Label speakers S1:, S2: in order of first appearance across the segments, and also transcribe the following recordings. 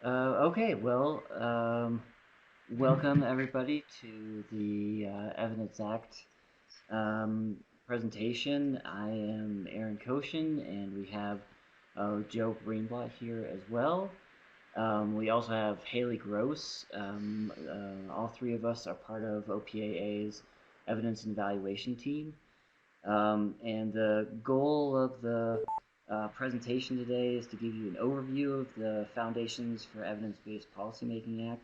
S1: Okay, well, welcome everybody to the Evidence Act um, presentation. I am Aaron Koshin, and we have Joe Greenblatt here as well. We also have Haley Gross. All three of us are part of OPAA's Evidence and Evaluation team. And the goal of the presentation today is to give you an overview of the Foundations for Evidence-Based Policymaking Act,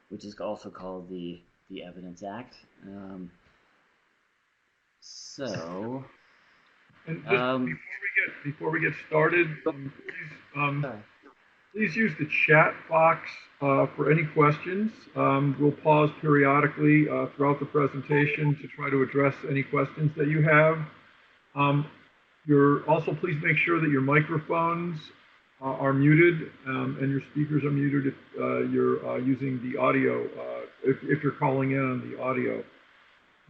S1: which is also called the Evidence Act. So,
S2: And just
S1: um,
S2: before we get started,
S1: oh, sorry.
S2: please use the chat box for any questions. We'll pause periodically throughout the presentation to try to address any questions that you have. Um, also please make sure that your microphones are muted and your speakers are muted if you're using the audio, if you're calling in on the audio.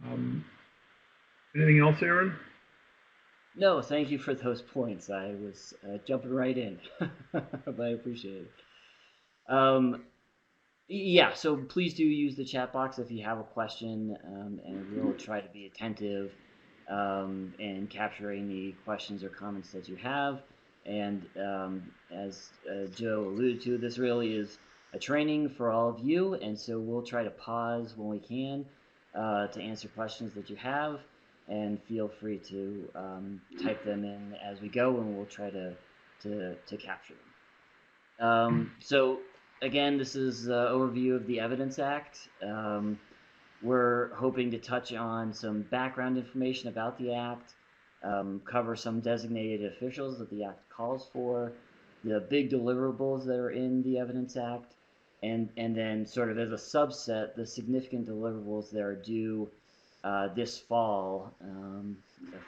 S2: Um, Anything else, Aaron?
S1: No, thank you for those points. I was jumping right in, but I appreciate it. Um, yeah, so please do use the chat box if you have a question, and we'll try to be attentive in capturing the questions or comments that you have. And as Joe alluded to, this really is a training for all of you, and so we'll try to pause when we can to answer questions that you have, and feel free to type them in as we go, and we'll try to capture them. So again, this is an overview of the Evidence Act. We're hoping to touch on some background information about the Act, cover some designated officials that the Act calls for, the big deliverables that are in the Evidence Act, and then sort of as a subset, the significant deliverables that are due this fall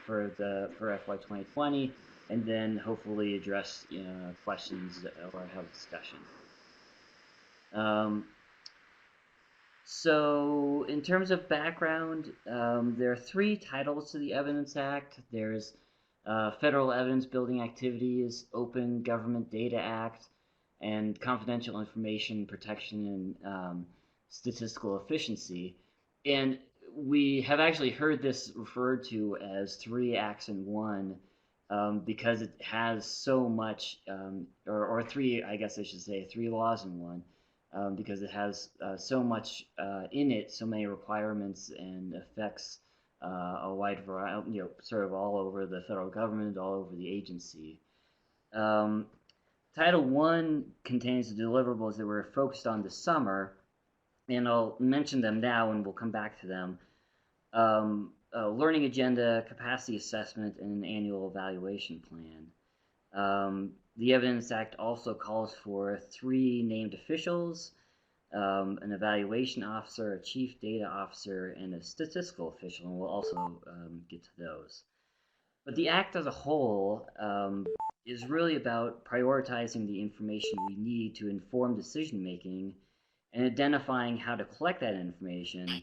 S1: for FY 2020, and then hopefully address questions or have a discussion. Um, so, in terms of background, there are three titles to the Evidence Act. There's Federal Evidence Building Activities, Open Government Data Act, and Confidential Information Protection and Statistical Efficiency. And we have actually heard this referred to as three acts in one because it has so much, or three, I guess I should say, three laws in one because it has so much in it, so many requirements and affects a wide variety, sort of all over the federal government, all over the agency. Um, Title One contains the deliverables that were focused on this summer, and I'll mention them now, and we'll come back to them. Learning agenda, capacity assessment, and an annual evaluation plan. The Evidence Act also calls for three named officials, an evaluation officer, a chief data officer, and a statistical official, and we'll also get to those. But the Act as a whole is really about prioritizing the information we need to inform decision making and identifying how to collect that information,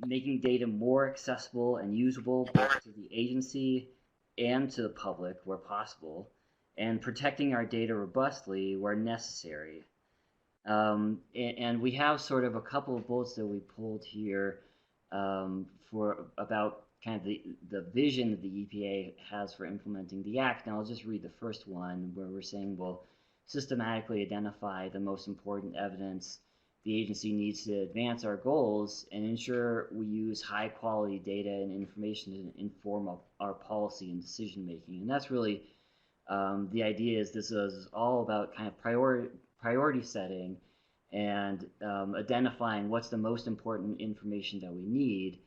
S1: making data more accessible and usable both to the agency and to the public where possible, and protecting our data robustly where necessary. And we have sort of a couple of bullets that we pulled here for about kind of the vision that the EPA has for implementing the act. Now I'll just read the first one where we're saying we'll systematically identify the most important evidence the agency needs to advance our goals and ensure we use high quality data and information to inform our policy and decision making. And that's really the idea is this is all about kind of priority setting and identifying what's the most important information that we need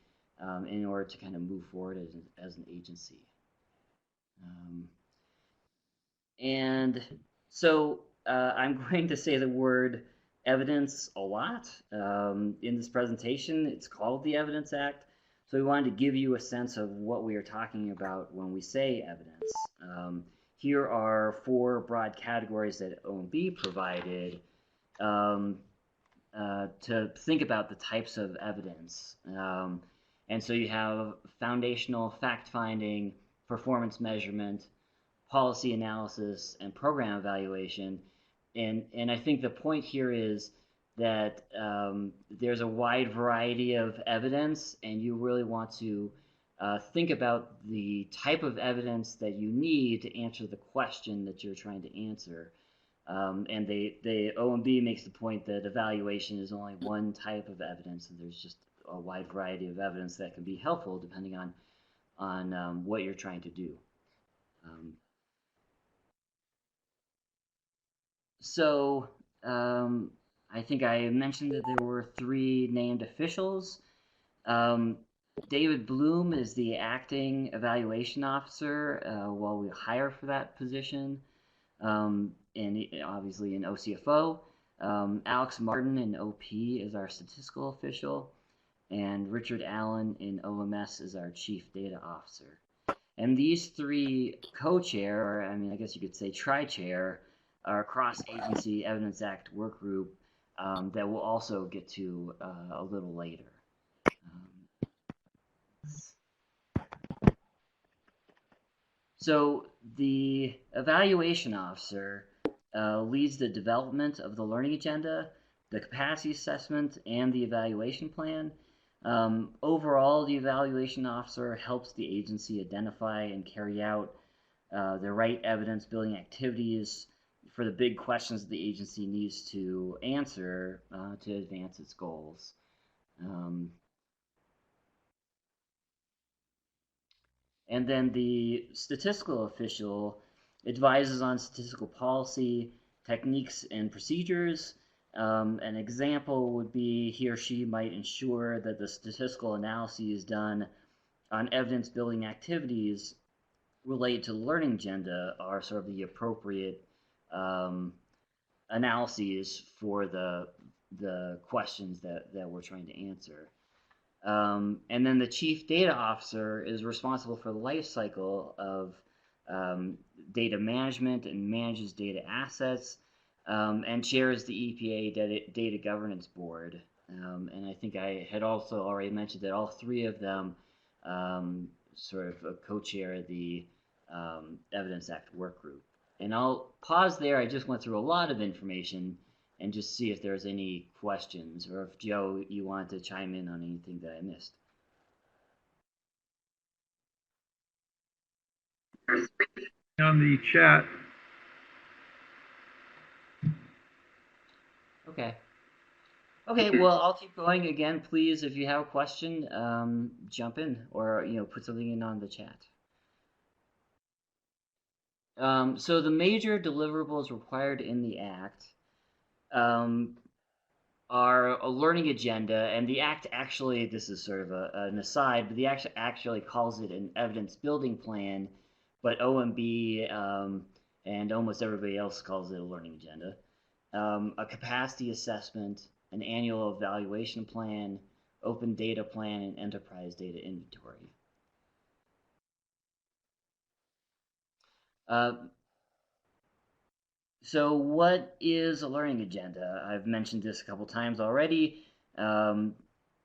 S1: in order to kind of move forward as an agency. And so I'm going to say the word evidence a lot in this presentation. It's called the Evidence Act. So we wanted to give you a sense of what we are talking about when we say evidence. Here are four broad categories that OMB provided to think about the types of evidence. And so you have foundational fact-finding, performance measurement, policy analysis, and program evaluation. and I think the point here is that there's a wide variety of evidence, and you really want to think about the type of evidence that you need to answer the question that you're trying to answer. And the OMB makes the point that evaluation is only one type of evidence, and there's just a wide variety of evidence that can be helpful depending on what you're trying to do. Um, so I think I mentioned that there were three named officials. Um, David Bloom is the acting evaluation officer while we hire for that position, and obviously in OCFO. Alex Martin in OP is our statistical official, and Richard Allen in OMS is our chief data officer. And these three co-chair, or I mean, I guess you could say tri-chair, our cross-agency Evidence Act work group that we'll also get to a little later. So the evaluation officer leads the development of the learning agenda, the capacity assessment, and the evaluation plan. Overall, the evaluation officer helps the agency identify and carry out the right evidence building activities for the big questions that the agency needs to answer to advance its goals. And then the statistical official advises on statistical policy, techniques, and procedures. An example would be he or she might ensure that the statistical analysis done on evidence building activities related to the learning agenda are sort of the appropriate analyses for the questions that we're trying to answer. And then the chief data officer is responsible for the life cycle of data management and manages data assets and chairs the EPA Data Governance Board. And I think I had also already mentioned that all three of them sort of co-chair the Evidence Act work group. And I'll pause there. I just went through a lot of information and just see if there's any questions, or if Joe, you want to chime in on anything that I missed.
S2: On the chat.
S1: Okay. Okay, well, I'll keep going. Again, please, if you have a question, jump in, or put something in on the chat. So the major deliverables required in the Act are a learning agenda, and the Act actually, this is sort of an aside, but the Act actually calls it an evidence building plan, but OMB and almost everybody else calls it a learning agenda. A capacity assessment, an annual evaluation plan, open data plan, and enterprise data inventory. So what is a learning agenda? I've mentioned this a couple times already.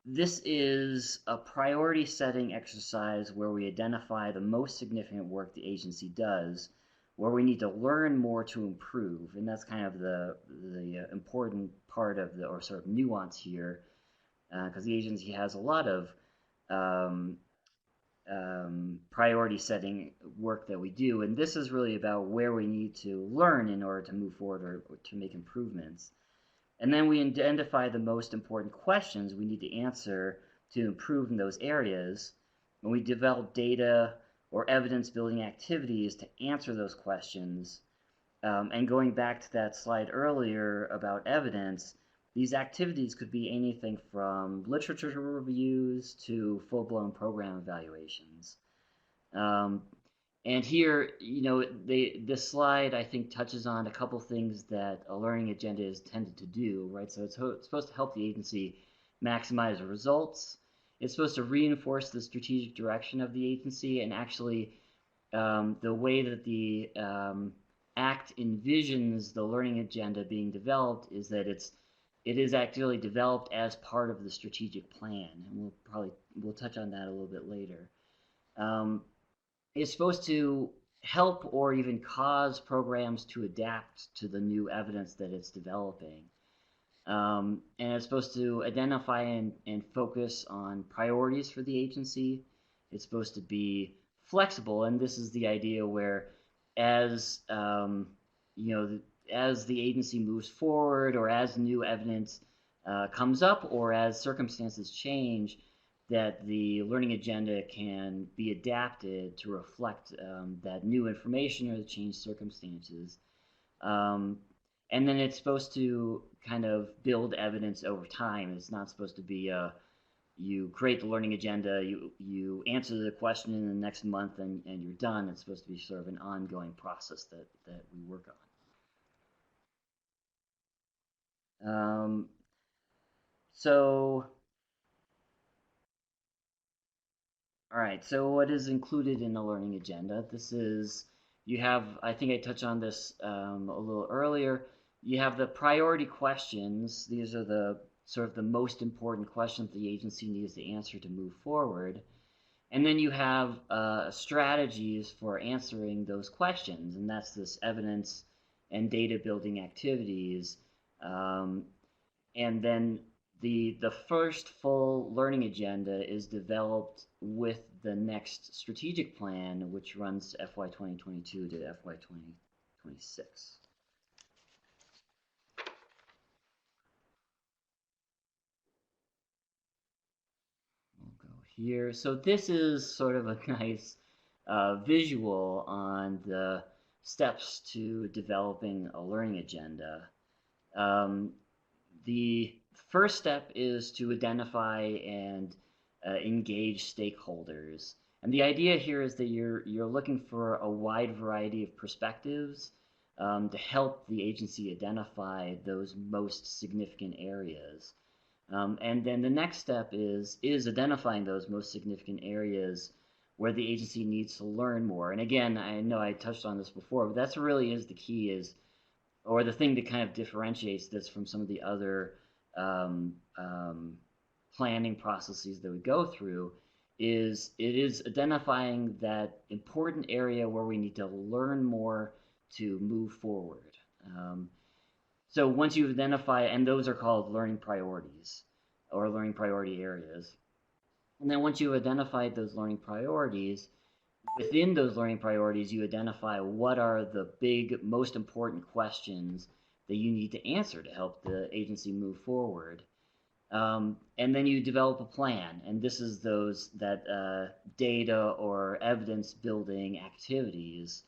S1: This is a priority setting exercise where we identify the most significant work the agency does, where we need to learn more to improve, and that's kind of the important part of the, or sort of nuance here, because the agency has a lot of priority setting work that we do, and this is really about where we need to learn in order to move forward or to make improvements. And then we identify the most important questions we need to answer to improve in those areas, and we develop data or evidence building activities to answer those questions. And going back to that slide earlier about evidence, these activities could be anything from literature reviews to full-blown program evaluations. And here, this slide, I think, touches on a couple things that a learning agenda is intended to do, right? So it's supposed to help the agency maximize the results. It's supposed to reinforce the strategic direction of the agency, and actually the way that the Act envisions the learning agenda being developed is that it is actually developed as part of the strategic plan, and we'll touch on that a little bit later. It's supposed to help or even cause programs to adapt to the new evidence that it's developing. And it's supposed to identify and focus on priorities for the agency. It's supposed to be flexible, and this is the idea where, as you know, as the agency moves forward, or as new evidence comes up, or as circumstances change, that the learning agenda can be adapted to reflect that new information or the changed circumstances. Um, and then it's supposed to kind of build evidence over time. It's not supposed to be you create the learning agenda, you answer the question in the next month, and you're done. It's supposed to be sort of an ongoing process that we work on. So, all right, so what is included in the learning agenda? This is, you have, I think I touched on this a little earlier. You have the priority questions. These are the sort of the most important questions the agency needs to answer to move forward. And then you have strategies for answering those questions, and that's this evidence and data building activities. And then the first full learning agenda is developed with the next strategic plan, which runs FY 2022 to FY 2026. We'll go here. So this is sort of a nice visual on the steps to developing a learning agenda. The first step is to identify and engage stakeholders. And the idea here is that you're looking for a wide variety of perspectives to help the agency identify those most significant areas. And then the next step is identifying those most significant areas where the agency needs to learn more. And again, I know I touched on this before, but that's really is the key is, or the thing that kind of differentiates this from some of the other um, um, planning processes that we go through is it is identifying that important area where we need to learn more to move forward. So once you identify, and those are called learning priorities or learning priority areas, and then once you've identified those learning priorities, within those learning priorities, you identify what are the big, most important questions that you need to answer to help the agency move forward. And then you develop a plan, and this is those that data or evidence building activities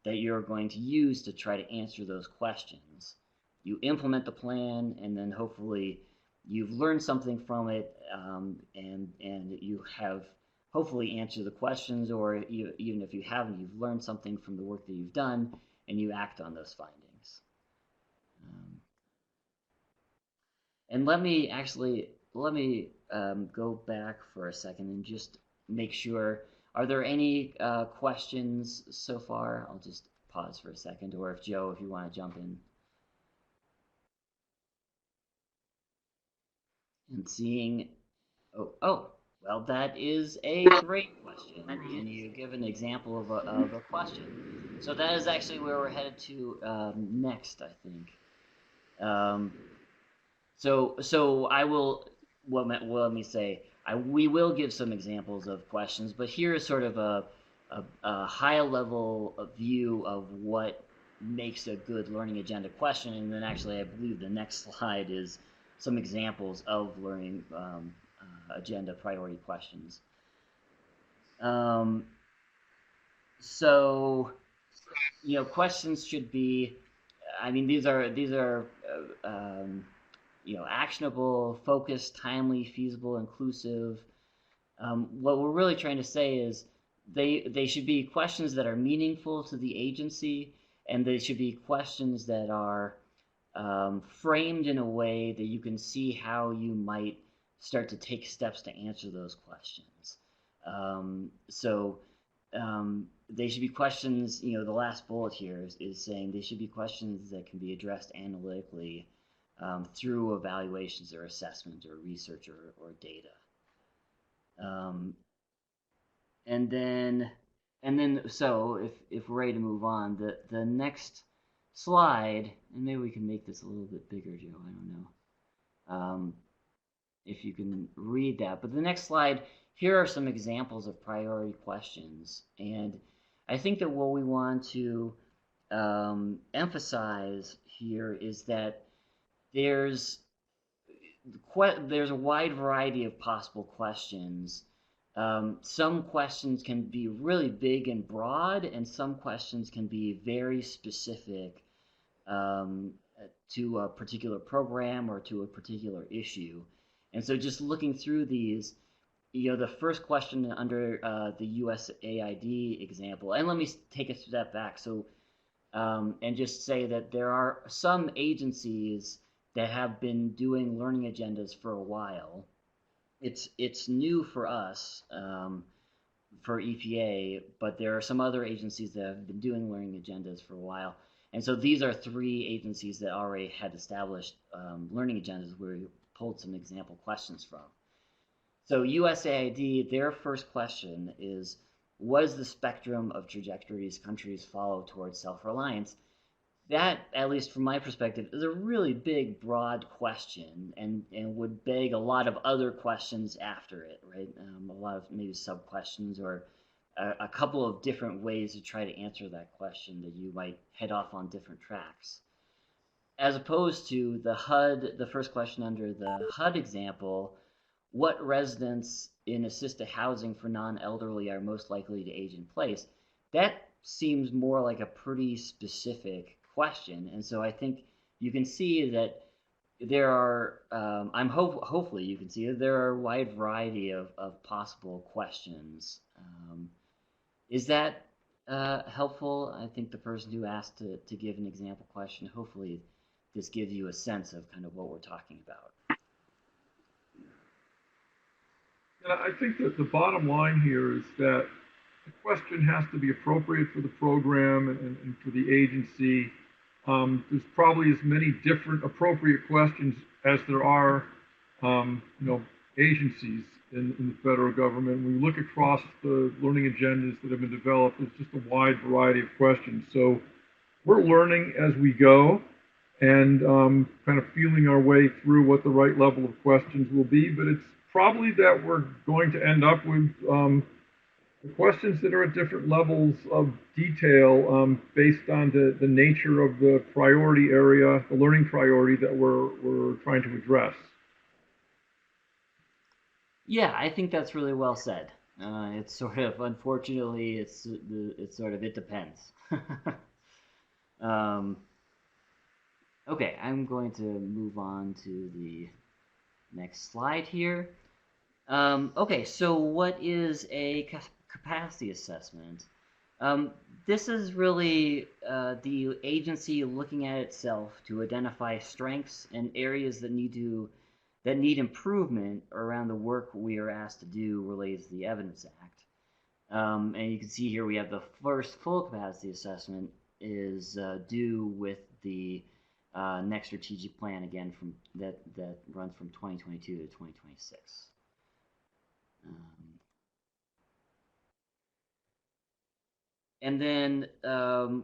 S1: that you're going to use to try to answer those questions. You implement the plan, and then hopefully you've learned something from it, and you have hopefully answered the questions, or even if you haven't, you've learned something from the work that you've done, and you act on those findings. And let me go back for a second and just make sure. Are there any questions so far? I'll just pause for a second, or if Joe, if you want to jump in. And seeing, oh, well, that is a great question, and you give an example of a question. So that is actually where we're headed to next, I think. Um, so I will. Let me say. We will give some examples of questions, but here is sort of a high level view of what makes a good learning agenda question, and then actually I believe the next slide is some examples of learning agenda priority questions. So, questions should be. I mean, these are actionable, focused, timely, feasible, inclusive. What we're really trying to say is they should be questions that are meaningful to the agency, and they should be questions that are framed in a way that you can see how you might start to take steps to answer those questions. They should be questions, the last bullet here is saying they should be questions that can be addressed analytically through evaluations or assessment or research or data. And then And then, so if we're ready to move on, the next slide, and maybe we can make this a little bit bigger, Joe. I don't know if you can read that. But the next slide, here are some examples of priority questions, and I think that what we want to emphasize here is that there's there's a wide variety of possible questions. Some questions can be really big and broad, and some questions can be very specific um, to a particular program or to a particular issue. And so, just looking through these, the first question under the USAID example, and let me take a step back. So, and just say that there are some agencies that have been doing learning agendas for a while. It's new for us, for EPA, but there are some other agencies that have been doing learning agendas for a while. And so these are three agencies that already had established learning agendas where we pulled some example questions from. So USAID, their first question is, what is the spectrum of trajectories countries follow towards self-reliance? That, at least from my perspective, is a really big, broad question, and would beg a lot of other questions after it, right? A lot of maybe sub-questions or a couple of different ways to try to answer that question that you might head off on different tracks. As opposed to the HUD, the first question under the HUD example, what residents in assisted housing for non-elderly are most likely to age in place? That seems more like a pretty specific question, and so I think you can see that there are, hopefully you can see that there are a wide variety of possible questions. Is that helpful? I think the person who asked to give an example question, hopefully this gives you a sense of kind of what we're talking about.
S2: And I think that the bottom line here is that the question has to be appropriate for the program and for the agency. There's probably as many different appropriate questions as there are, agencies in the federal government. When we look across the learning agendas that have been developed, it's just a wide variety of questions. So we're learning as we go and kind of feeling our way through what the right level of questions will be. But it's probably that we're going to end up with questions that are at different levels of detail based on the nature of the priority area, the learning priority that we're trying to address.
S1: Yeah, I think that's really well said. It's sort of, unfortunately, it depends. Okay, I'm going to move on to the next slide here. Okay, so what is a capacity assessment? This is really the agency looking at itself to identify strengths and areas that need improvement around the work we are asked to do related to the Evidence Act. And you can see here we have the first full capacity assessment is due with the next strategic plan, again, that runs from 2022 to 2026. And then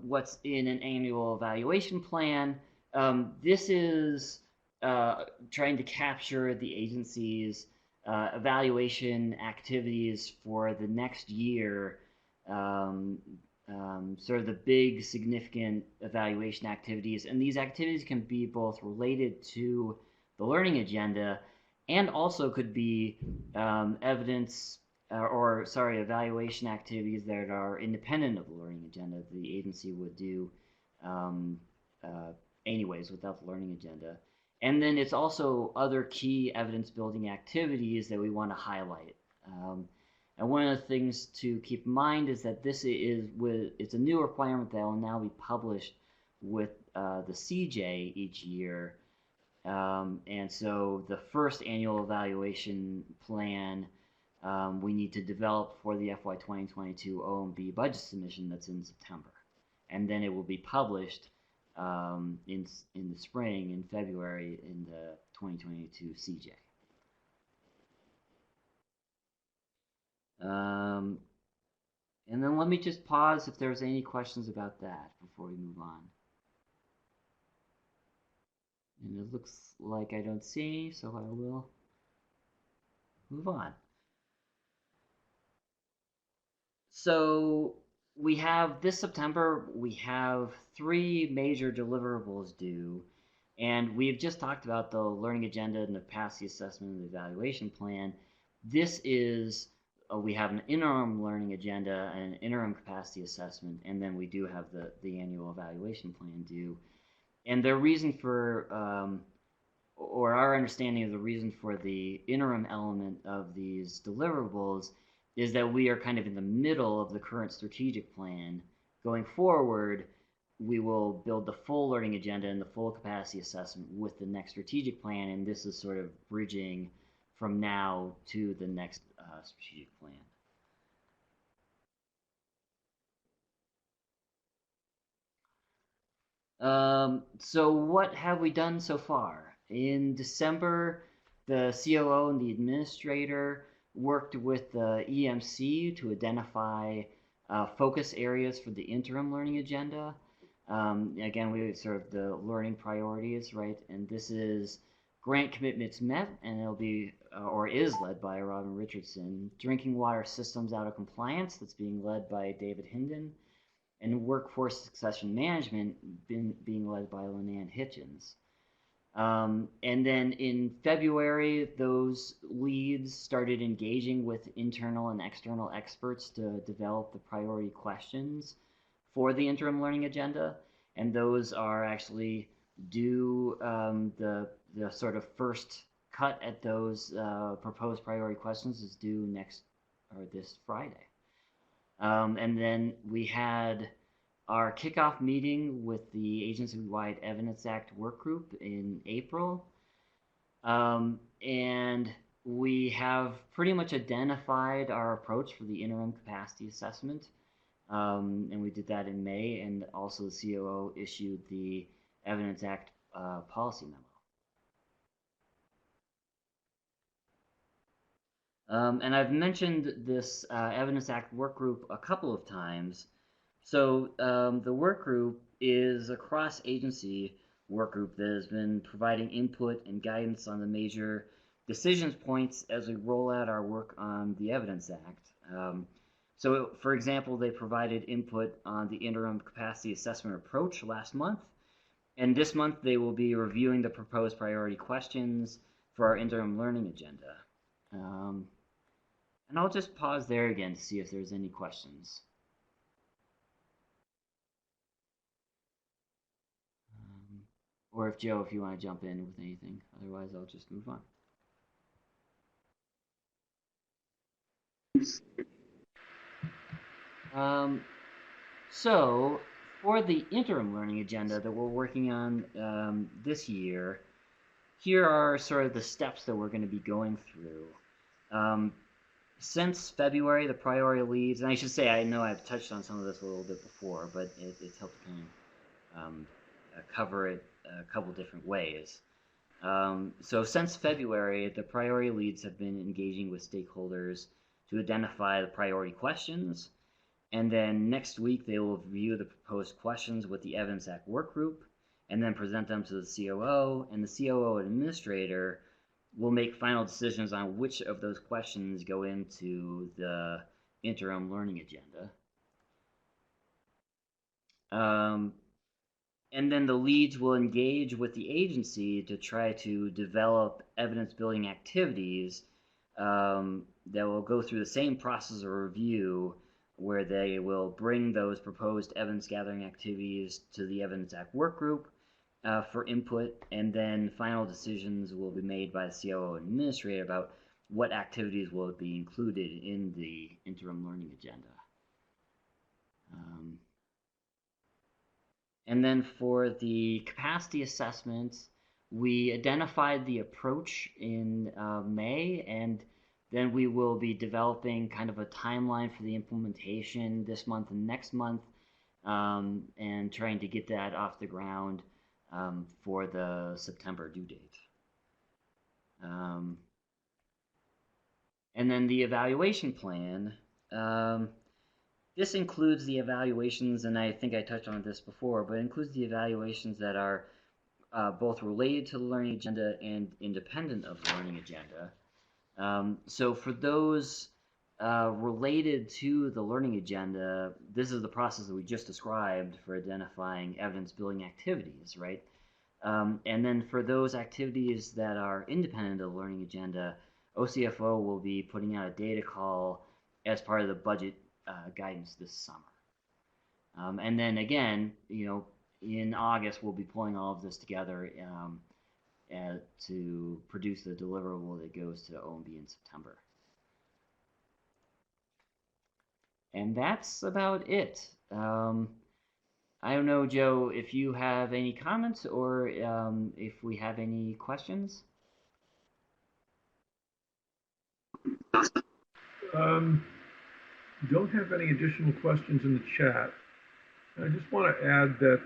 S1: what's in an annual evaluation plan? This is trying to capture the agency's evaluation activities for the next year, sort of the big significant evaluation activities. And these activities can be both related to the learning agenda and also could be evaluation activities that are independent of the learning agenda the agency would do anyways without the learning agenda. And then it's also other key evidence building activities that we want to highlight. And one of the things to keep in mind is that it's a new requirement that will now be published with the CJ each year. And so the first annual evaluation plan we need to develop for the FY 2022 OMB budget submission that's in September. And then it will be published in the spring, in February, in the 2022 CJ. And then let me just pause if there's any questions about that before we move on. And it looks like I don't see any, so I will move on. So we have this September, we have 3 major deliverables due, and we've just talked about the learning agenda and the capacity assessment and the evaluation plan. This is, we have an interim learning agenda and an interim capacity assessment, and then we do have the annual evaluation plan due. And the reason for, or our understanding of the reason for the interim element of these deliverables is that we are kind of in the middle of the current strategic plan. Going forward, we will build the full learning agenda and the full capacity assessment with the next strategic plan, and this is sort of bridging from now to the next strategic plan. So what have we done so far? In December, the COO and the administrator worked with the EMC to identify focus areas for the interim learning agenda. Again, we sort of the learning priorities, right? And this is grant commitments met, and it'll be, or is led by Robin Richardson. Drinking water systems out of compliance, that's being led by David Hinden, and workforce succession management being led by Lenan Hitchens. And then in February, those leads started engaging with internal and external experts to develop the priority questions for the interim learning agenda. And those are actually due, the sort of first cut at those proposed priority questions is due this Friday. And then we had our kickoff meeting with the agency-wide Evidence Act work group in April. And we have pretty much identified our approach for the interim capacity assessment. And we did that in May, and also the COO issued the Evidence Act policy memo. And I've mentioned this Evidence Act work group a couple of times. So the work group is a cross-agency work group that has been providing input and guidance on the major decisions points as we roll out our work on the Evidence Act. So for example, they provided input on the interim capacity assessment approach last month. And this month they will be reviewing the proposed priority questions for our interim learning agenda. And I'll just pause there again to see if there's any questions. Or if Joe, if you want to jump in with anything. Otherwise, I'll just move on. So for the interim learning agenda that we're working on this year, here are sort of the steps that we're going to be going through. Since February, the priority leads, and I should say, I know I've touched on some of this a little bit before, but it's helped kind of cover it a couple different ways. So since February, the priority leads have been engaging with stakeholders to identify the priority questions, and then next week they will review the proposed questions with the Evidence Act work group, and then present them to the COO, and the COO administrator will make final decisions on which of those questions go into the interim learning agenda. And then the leads will engage with the agency to try to develop evidence-building activities that will go through the same process of review, where they will bring those proposed evidence-gathering activities to the Evidence Act work group for input, and then final decisions will be made by the COO and administrator about what activities will be included in the interim learning agenda. And then for the capacity assessments, we identified the approach in May, and then we will be developing kind of a timeline for the implementation this month and next month, and trying to get that off the ground for the September due date. And then the evaluation plan, this includes the evaluations, and I think I touched on this before, but it includes the evaluations that are both related to the learning agenda and independent of the learning agenda. So for those related to the learning agenda, this is the process that we just described for identifying evidence-building activities, right? And then for those activities that are independent of the learning agenda, OCFO will be putting out a data call as part of the budget guidance this summer. And then again, in August, we'll be pulling all of this together to produce the deliverable that goes to OMB in September. And that's about it. I don't know, Joe, if you have any comments or if we have any questions.
S2: Don't have any additional questions in the chat. I just want to add that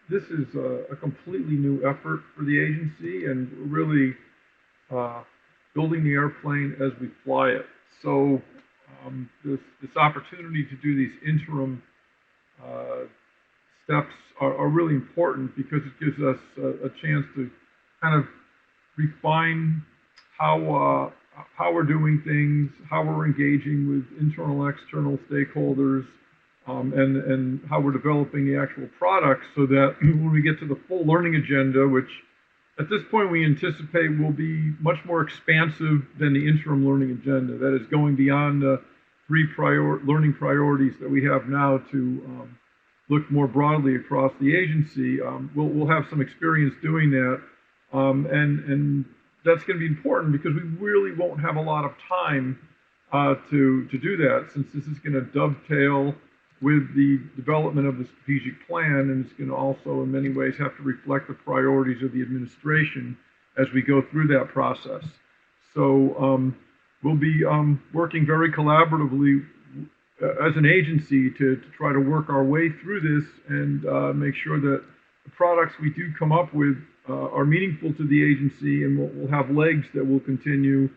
S2: this is a completely new effort for the agency, and really building the airplane as we fly it. So this opportunity to do these interim steps are really important, because it gives us a chance to kind of refine how we're doing things, how we're engaging with internal, external stakeholders, and how we're developing the actual products, so that when we get to the full learning agenda, which at this point we anticipate will be much more expansive than the interim learning agenda, that is going beyond the three learning priorities that we have now to look more broadly across the agency. We'll have some experience doing that, and that's going to be important, because we really won't have a lot of time to do that, since this is going to dovetail with the development of the strategic plan, and it's going to also in many ways have to reflect the priorities of the administration as we go through that process. So we'll be working very collaboratively as an agency to try to work our way through this and make sure that the products we do come up with are meaningful to the agency, and will have legs that will continue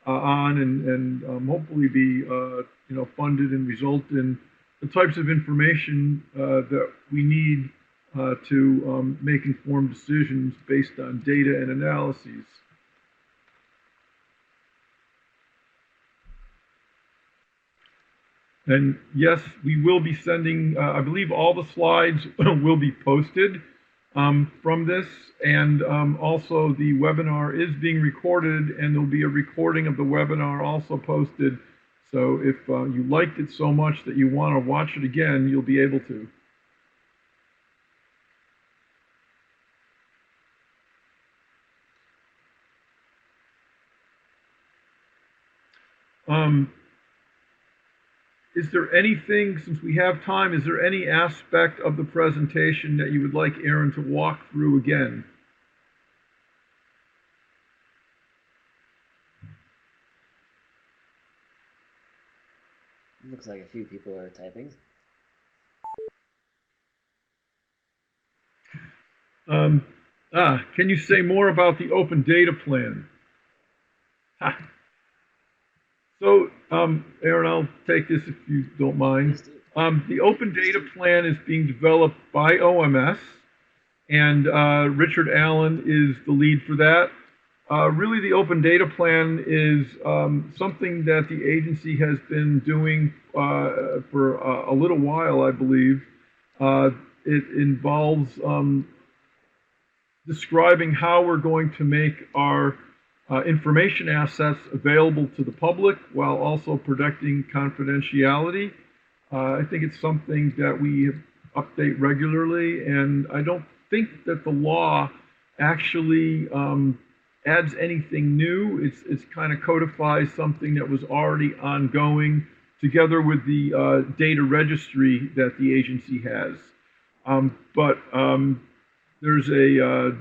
S2: on and hopefully be funded and result in the types of information that we need to make informed decisions based on data and analyses. And yes, we will be sending, I believe all the slides will be posted from this, and also the webinar is being recorded, and there'll be a recording of the webinar also posted. So if you liked it so much that you want to watch it again, you'll be able to. Is there anything, since we have time, is there any aspect of the presentation that you would like Aaron to walk through again?
S1: Looks like a few people are typing.
S2: Can you say more about the open data plan? So, Aaron, I'll take this if you don't mind. The open data plan is being developed by OMS, and Richard Allen is the lead for that. Really, the open data plan is something that the agency has been doing for a little while, I believe. It involves describing how we're going to make our information assets available to the public while also protecting confidentiality. I think it's something that we update regularly, and I don't think that the law actually adds anything new. It's kind of codifies something that was already ongoing, together with the data registry that the agency has. But there's a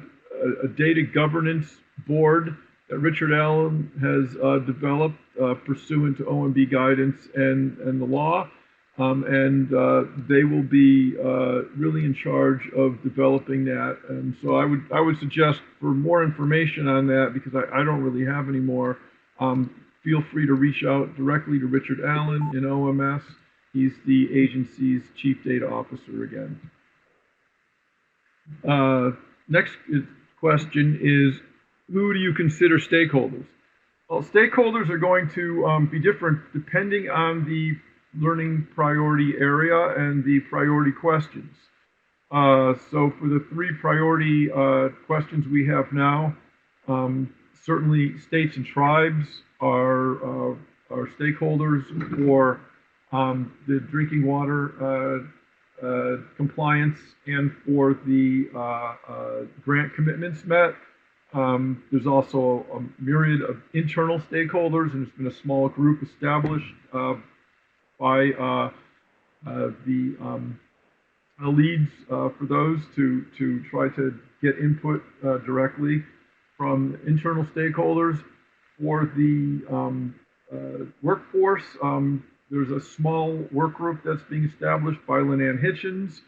S2: data governance board that Richard Allen has developed pursuant to OMB guidance and the law. And they will be really in charge of developing that. And so I would suggest, for more information on that, because I don't really have any more, feel free to reach out directly to Richard Allen in OMS. He's the agency's chief data officer again. Next question is, who do you consider stakeholders? Well, stakeholders are going to be different depending on the learning priority area and the priority questions. So for the 3 priority questions we have now, certainly states and tribes are stakeholders for the drinking water compliance and for the grant commitments met. There's also a myriad of internal stakeholders, and there's been a small group established by the leads for those to try to get input directly from internal stakeholders. For the workforce, there's a small work group that's being established by Lynn Hitchens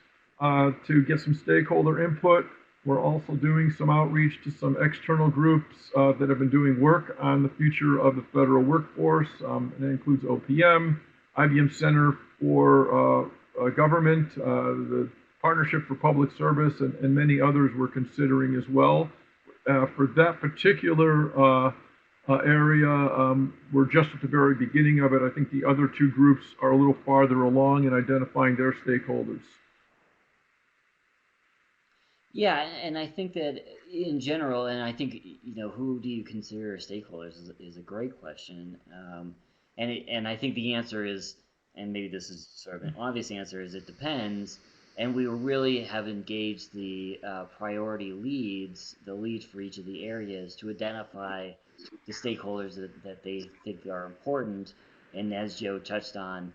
S2: to get some stakeholder input. We're also doing some outreach to some external groups that have been doing work on the future of the federal workforce, and that includes OPM, IBM Center for Government, the Partnership for Public Service, and many others we're considering as well. For that particular area, we're just at the very beginning of it. I think the other 2 groups are a little farther along in identifying their stakeholders.
S1: Yeah, and I think that in general, and I think, who do you consider stakeholders is a great question. And I think the answer is, and maybe this is sort of an obvious answer, is it depends. And we really have engaged the priority leads, the leads for each of the areas, to identify the stakeholders that they think are important. And as Joe touched on,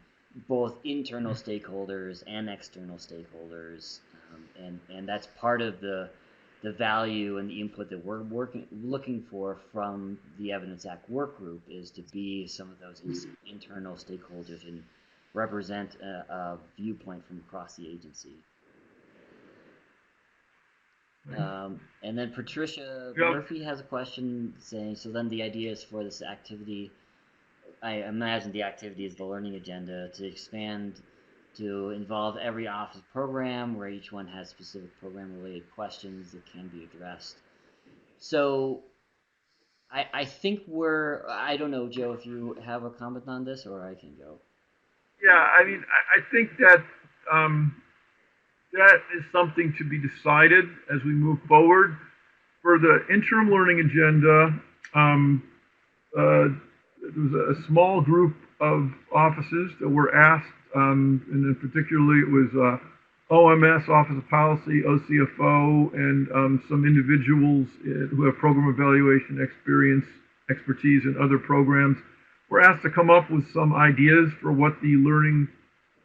S1: both internal stakeholders and external stakeholders. And that's part of the value and the input that we're looking for from the Evidence Act work group, is to be some of those internal stakeholders and represent a viewpoint from across the agency. And then Patricia Murphy has a question saying, so then the idea is for this activity, I imagine the activity is the learning agenda, to expand to involve every office program where each one has specific program-related questions that can be addressed. So I think I don't know, Joe, if you have a comment on this, or I can go.
S2: Yeah, I mean, I think that that is something to be decided as we move forward. For the interim learning agenda, there was a small group of offices that were asked, and then particularly it was OMS, Office of Policy, OCFO, and some individuals who have program evaluation expertise in other programs, were asked to come up with some ideas for what the learning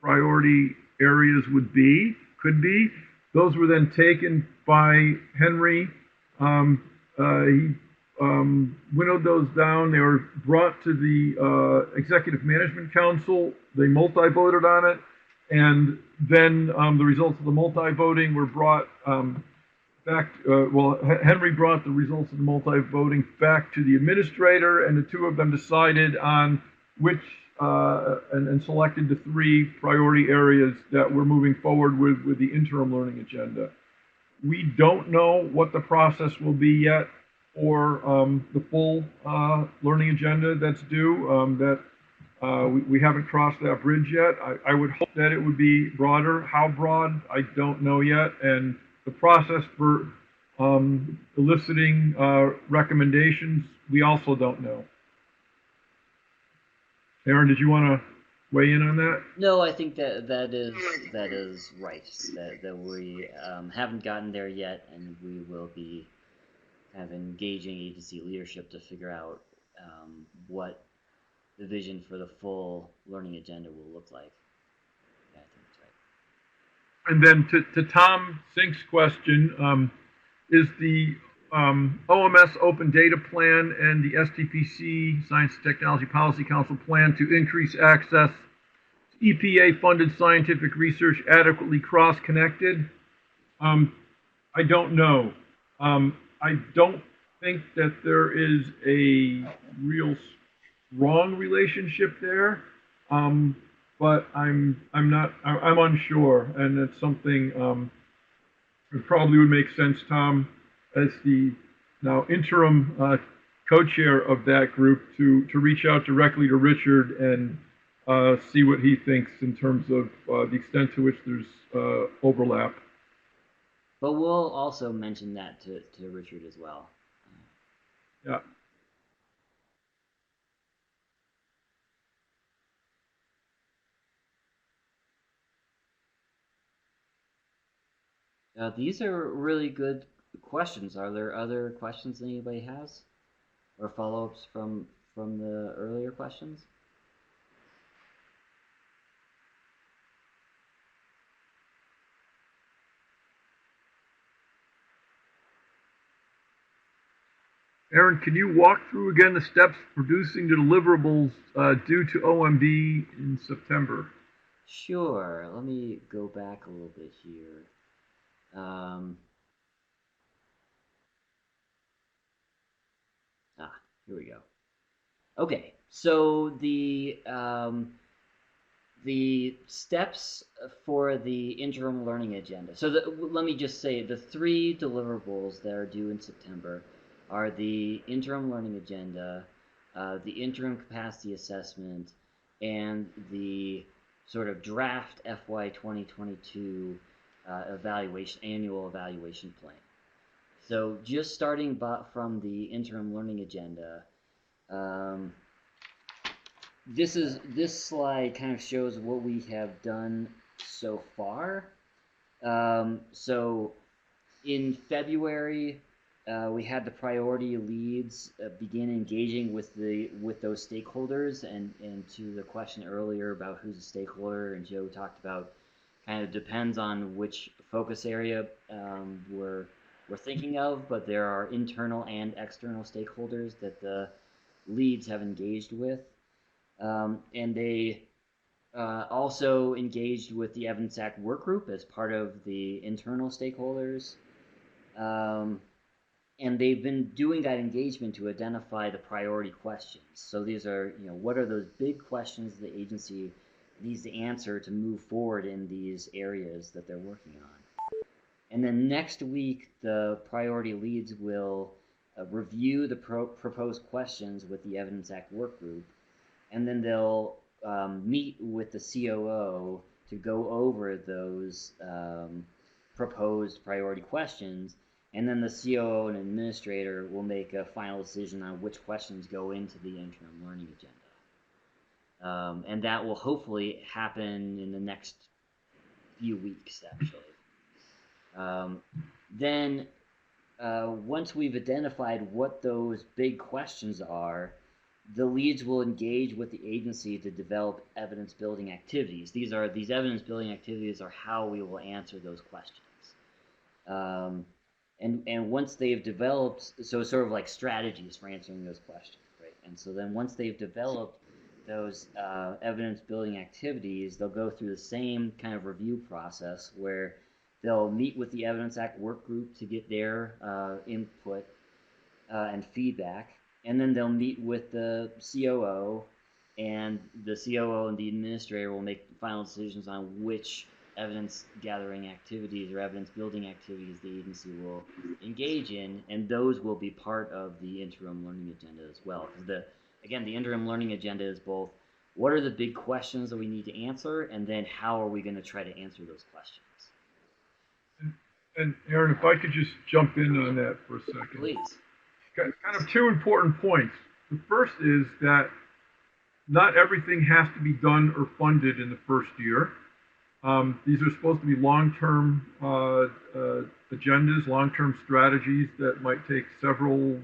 S2: priority areas could be. Those were then taken by Henry. He winnowed those down. They were brought to the Executive Management Council. They multi-voted on it. And then the results of the multi-voting were brought back. Henry brought the results of the multi-voting back to the administrator, and the 2 of them decided on which and selected the 3 priority areas that we're moving forward with the interim learning agenda. We don't know what the process will be yet for the full learning agenda that's due. We haven't crossed that bridge yet. I would hope that it would be broader. How broad, I don't know yet. And the process for eliciting recommendations, we also don't know. Aaron, did you want to weigh in on that?
S1: No, I think that is right. That we haven't gotten there yet, and we will be kind of engaging agency leadership to figure out what the vision for the full learning agenda will look like. Yeah, I think that's right.
S2: And then to Tom Sink's question, is the OMS Open Data Plan and the STPC, Science and Technology Policy Council plan to increase access to EPA-funded scientific research adequately cross-connected? I don't know. I don't think that there is a real strong relationship there. but I'm unsure, and it's something it probably would make sense, Tom, as the now interim co-chair of that group, to reach out directly to Richard and see what he thinks in terms of the extent to which there's overlap.
S1: But we'll also mention that to Richard as well.
S2: Yeah.
S1: These are really good questions. Are there other questions anybody has, or follow-ups from the earlier questions?
S2: Aaron, can you walk through again the steps producing the deliverables due to OMB in September?
S1: Sure. Let me go back a little bit here. Um, Here we go. Okay, so the steps for the interim learning agenda. So let me just say the three deliverables that are due in September are the interim learning agenda, the interim capacity assessment, and the sort of draft FY 2022 annual evaluation plan. So just starting from the interim learning agenda, um, this slide kind of shows what we have done so far. So in February, we had the priority leads begin engaging with those stakeholders, and to the question earlier about who's a stakeholder, and Joe talked about kind of depends on which focus area we're thinking of, but there are internal and external stakeholders that the leads have engaged with. And they also engaged with the EVANSAC work group as part of the internal stakeholders. And they've been doing that engagement to identify the priority questions. So these are, what are those big questions the agency needs to answer to move forward in these areas that they're working on. And then next week, the priority leads will review the proposed questions with the EVANSAC work group, and then they'll meet with the COO to go over those proposed priority questions, and then the COO and administrator will make a final decision on which questions go into the interim learning agenda. And that will hopefully happen in the next few weeks, actually. Then, once we've identified what those big questions are, the leads will engage with the agency to develop evidence-building activities. These evidence-building activities are how we will answer those questions. And once they've developed, so sort of like strategies for answering those questions, right? And so then once they've developed those evidence-building activities, they'll go through the same kind of review process where they'll meet with the EVANSAC work group to get their input and feedback. And then they'll meet with the COO, and the COO and the administrator will make final decisions on which evidence gathering activities or evidence building activities the agency will engage in, and those will be part of the interim learning agenda as well. Because the interim learning agenda is both what are the big questions that we need to answer, and then how are we going to try to answer those questions.
S2: And Aaron, if I could just jump in on that for a second.
S1: Please.
S2: Kind of two important points. The first is that not everything has to be done or funded in the first year. These are supposed to be long-term agendas, long-term strategies that might take several,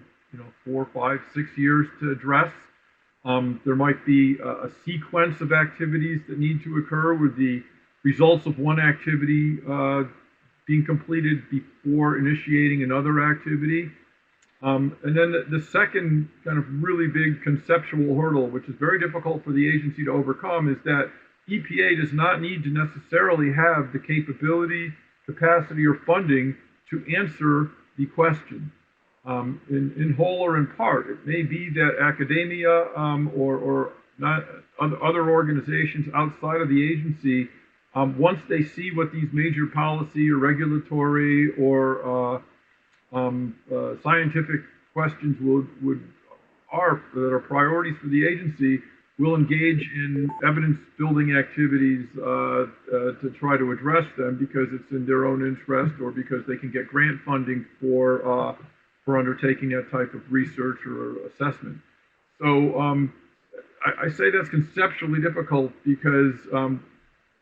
S2: 4, 5, 6 years to address. There might be a sequence of activities that need to occur with the results of one activity being completed before initiating another activity. And then the second kind of really big conceptual hurdle, which is very difficult for the agency to overcome, is that EPA does not need to necessarily have the capability, capacity, or funding to answer the question in whole or in part. It may be that academia or not other organizations outside of the agency, once they see what these major policy or regulatory or scientific questions that are priorities for the agency, will engage in evidence building activities to try to address them because it's in their own interest or because they can get grant funding for undertaking that type of research or assessment. So I say that's conceptually difficult because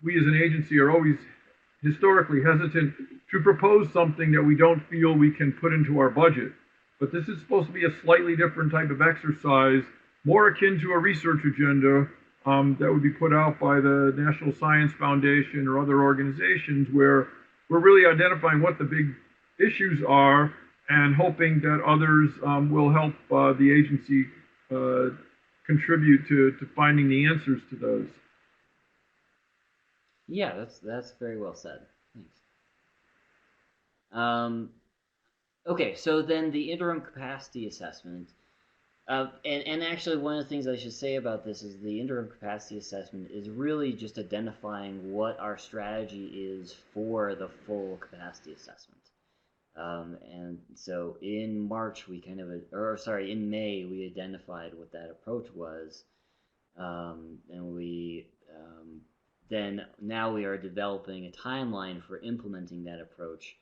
S2: we as an agency are always historically hesitant to propose something that we don't feel we can put into our budget. But this is supposed to be a slightly different type of exercise, more akin to a research agenda that would be put out by the National Science Foundation or other organizations where we're really identifying what the big issues are and hoping that others will help the agency contribute to finding the answers to those.
S1: Yeah, that's very well said. Thanks. Okay, so then the interim capacity assessment, and actually one of the things I should say about this is the interim capacity assessment is really just identifying what our strategy is for the full capacity assessment. And so in March we in May we identified what that approach was, and we then now we are developing a timeline for implementing that approach,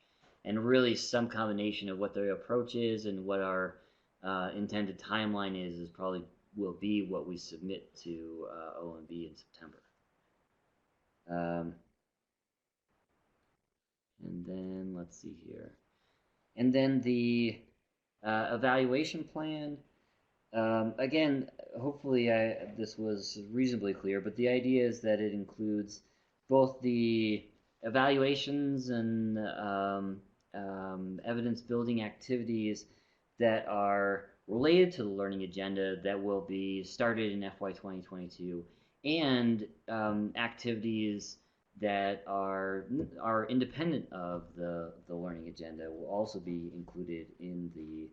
S1: and really some combination of what the approach is and what our intended timeline is probably will be what we submit to OMB in September. And then let's see here. And then the evaluation plan, again, hopefully this was reasonably clear, but the idea is that it includes both the evaluations and evidence building activities that are related to the learning agenda that will be started in FY 2022, and activities that are independent of the learning agenda will also be included in the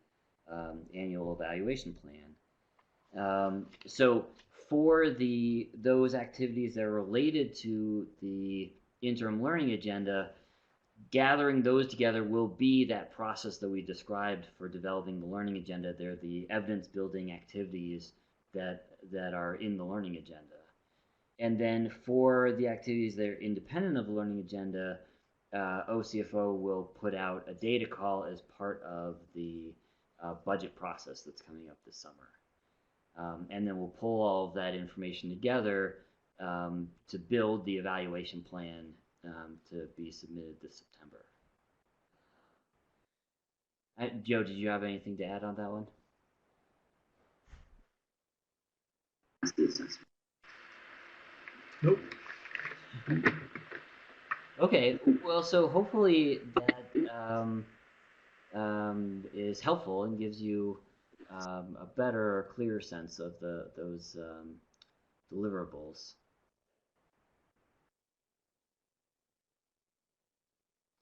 S1: annual evaluation plan. So for those activities that are related to the interim learning agenda, gathering those together will be that process that we described for developing the learning agenda. They're the evidence building activities that are in the learning agenda. And then for the activities that are independent of the learning agenda, OCFO will put out a data call as part of the budget process that's coming up this summer. And then we'll pull all of that information together to build the evaluation plan to be submitted this September. Joe, did you have anything to add on that one?
S2: Nope.
S1: Okay, well, so hopefully that is helpful and gives you a better or clearer sense of those deliverables.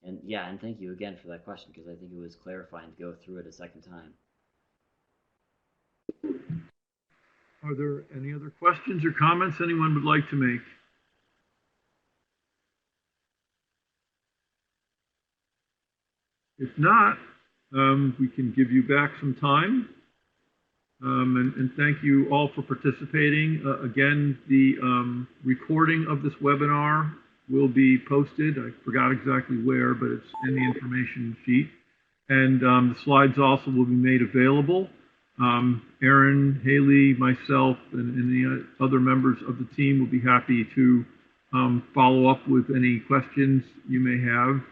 S1: And yeah, and thank you again for that question, because I think it was clarifying to go through it a second time.
S2: Are there any other questions or comments anyone would like to make? If not, we can give you back some time. And thank you all for participating. Again, the recording of this webinar will be posted. I forgot exactly where, but it's in the information sheet. And the slides also will be made available. Aaron, Haley, myself, and the other members of the team will be happy to follow up with any questions you may have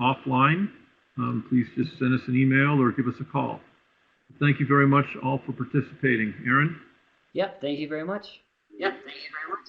S2: offline. Please just send us an email or give us a call. Thank you very much all for participating. Aaron?
S1: Yep, thank you very much.
S3: Yep, thank you very much.